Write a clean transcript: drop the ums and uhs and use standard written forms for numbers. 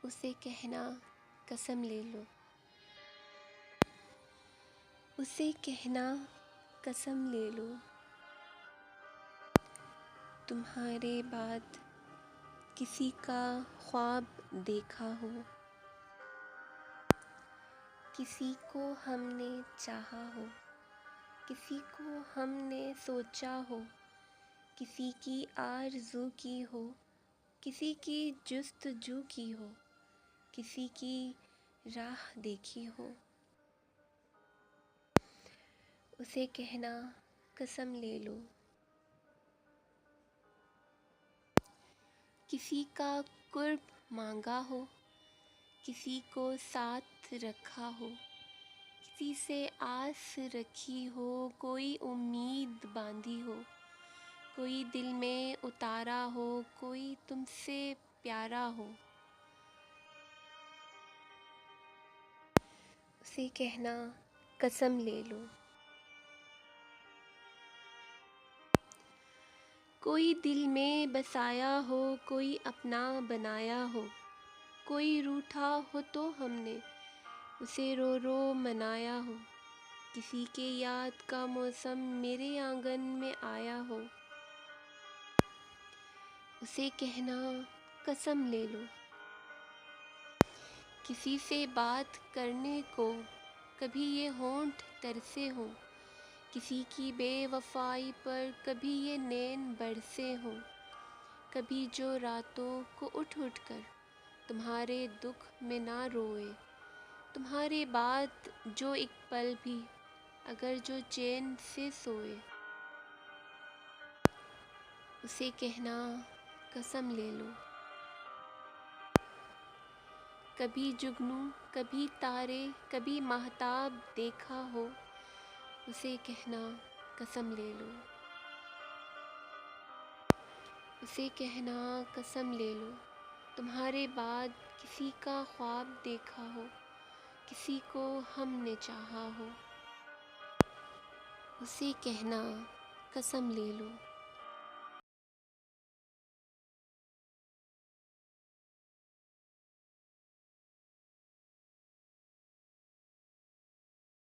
उसे कहना कसम ले लो, उसे कहना कसम ले लो, तुम्हारे बाद किसी का ख्वाब देखा हो, किसी को हमने चाहा हो, किसी को हमने सोचा हो, किसी की आरज़ू की हो, किसी की जुस्तजू की हो, किसी की राह देखी हो, उसे कहना कसम ले लो। किसी का कुर्ब मांगा हो, किसी को साथ रखा हो, किसी से आस रखी हो, कोई उम्मीद बांधी हो, कोई दिल में उतारा हो, कोई तुमसे प्यारा हो, उसे कहना कसम ले लो। कोई दिल में बसाया हो, कोई अपना बनाया हो, कोई रूठा हो तो हमने उसे रो रो मनाया हो, किसी के याद का मौसम मेरे आंगन में आया हो, उसे कहना कसम ले लो। किसी से बात करने को कभी ये होंठ तरसे हों, किसी की बेवफाई पर कभी ये नैन बरसे हों, कभी जो रातों को उठ उठ कर तुम्हारे दुख में ना रोए, तुम्हारे बाद जो एक पल भी अगर जो चैन से सोए, उसे कहना कसम ले लो। कभी जुगनू, कभी तारे, कभी माहताब देखा हो, उसे कहना कसम ले लो, उसे कहना कसम ले लो, तुम्हारे बाद किसी का ख्वाब देखा हो, किसी को हमने चाहा हो, उसे कहना कसम ले लो।